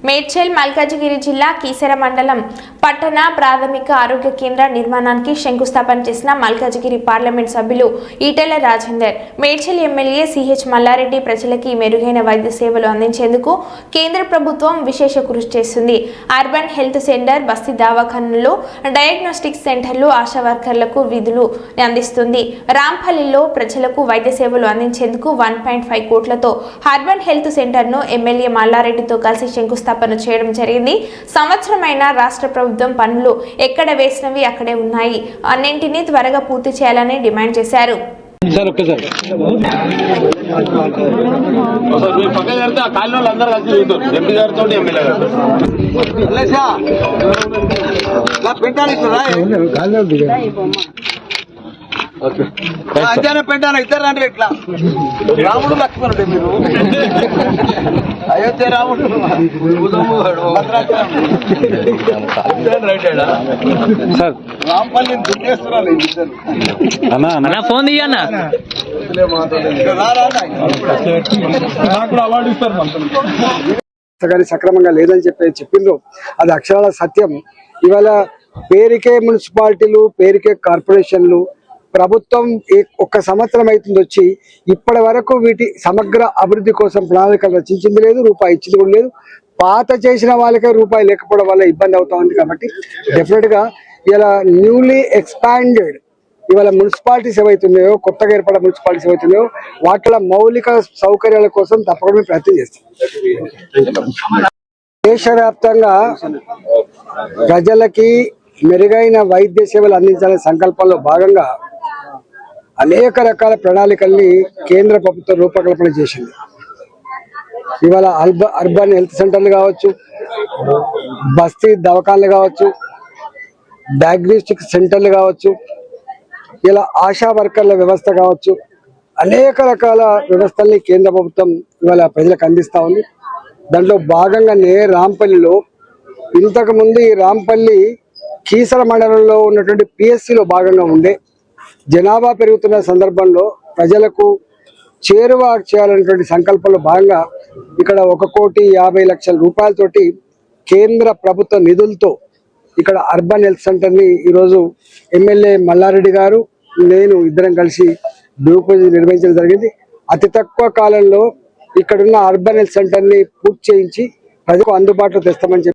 మేడ్చల్ మల్కాజిగిరి జిల్లా కీసర మండలం పట్టణ ప్రాథమిక ఆరోగ్య కేంద్ర నిర్మాణానికి శంకుస్థాపన చేసిన మల్కాజిగిరి పార్లమెంట్ సభ్యులు ఈటెల రాజేందర్. మేడ్చల్ ఎమ్మెల్యే సిహెచ్ మల్లారెడ్డి ప్రజలకి మెరుగైన వైద్య సేవలు అందించేందుకు కేంద్ర ప్రభుత్వం విశేష కృషి చేస్తుంది. అర్బన్ హెల్త్ సెంటర్, బస్తీ దవాఖానల్లో డయాగ్నోస్టిక్ సెంటర్లు, ఆశా వర్కర్లకు విధులు అందిస్తుంది. రాంపల్లిలో ప్రజలకు వైద్య సేవలు అందించేందుకు 1.5 కోట్లతో అర్బన్ హెల్త్ సెంటర్ను ఎమ్మెల్యే మల్లారెడ్డితో కలిసి శంకుస్థాపన చేయడం జరిగింది. సంవత్సరమైన రాష్ట్ర ప్రభుత్వం పనులు ఎక్కడ వేసినవి అక్కడే ఉన్నాయి, అన్నింటినీ త్వరగా పూర్తి చేయాలని డిమాండ్ చేశారు. అంజాన పెట్టాను ఇద్దరు రండి. ఎట్లా రాముడు లక్ష్మణుడు మీరు అయోధ్య రాముడు రాంపల్లి దుర్గేశ్వరాలు ఫోన్ తీయన్న అవార్డు ఇస్తారు. కానీ సక్రమంగా లేదని చెప్పిండ్రు అది అక్షరాల సత్యం. ఇవాళ పేరుకే మున్సిపాలిటీలు, పేరుకే కార్పొరేషన్లు, ప్రభుత్వం ఒక్క సంవత్సరం అవుతుంది వచ్చి ఇప్పటి వరకు వీటి సమగ్ర అభివృద్ధి కోసం ప్రణాళికలు రచించింది లేదు, రూపాయి ఇచ్చింది కూడా లేదు. పాత చేసిన వాళ్ళకే రూపాయి లేకపోవడం వల్ల ఇబ్బంది అవుతా ఉంది. కాబట్టి డెఫినెట్ గా ఇలా న్యూలీ ఎక్స్పాండెడ్ ఇవాళ మున్సిపాలిటీస్ ఏవైతున్నాయో, కొత్తగా ఏర్పడే మున్సిపాలిటీస్ ఏవైతున్నాయో వాటిలో మౌలిక సౌకర్యాల కోసం తప్పకుండా ప్రయత్నం చేస్తాం. దేశవ్యాప్తంగా ప్రజలకి మెరుగైన వైద్య సేవలు అందించాలనే సంకల్పంలో భాగంగా అనేక రకాల ప్రణాళికల్ని కేంద్ర ప్రభుత్వం రూపకల్పన చేసింది. ఇవాళ అర్బన్ హెల్త్ సెంటర్లు కావచ్చు, బస్తీ దవాఖానలు కావచ్చు, డయాగ్నోస్టిక్ సెంటర్లు కావచ్చు, ఇలా ఆశా వర్కర్ల వ్యవస్థ కావచ్చు, అనేక రకాల వ్యవస్థల్ని కేంద్ర ప్రభుత్వం ఇవాళ ప్రజలకు అందిస్తూ ఉంది. దాంట్లో భాగంగానే రాంపల్లిలో ఇంతకు ముందు ఈ రాంపల్లి కీసర మండలంలో ఉన్నటువంటి పిఎస్సిలో భాగంగా ఉండే జనాభా పెరుగుతున్న సందర్భంలో ప్రజలకు చేరువ చేయాలనేటువంటి సంకల్పంలో భాగంగా ఇక్కడ 1,50,00,000 రూపాయలతోటి కేంద్ర ప్రభుత్వ నిధులతో ఇక్కడ అర్బన్ హెల్త్ సెంటర్ని ఈరోజు ఎమ్మెల్యే మల్లారెడ్డి గారు, నేను ఇద్దరం కలిసి భూమి పూజ నిర్వహించడం జరిగింది. అతి తక్కువ కాలంలో ఇక్కడున్న అర్బన్ హెల్త్ సెంటర్ని పూర్తి చేయించి ప్రజలకు అందుబాటులో తెస్తామని చెప్పి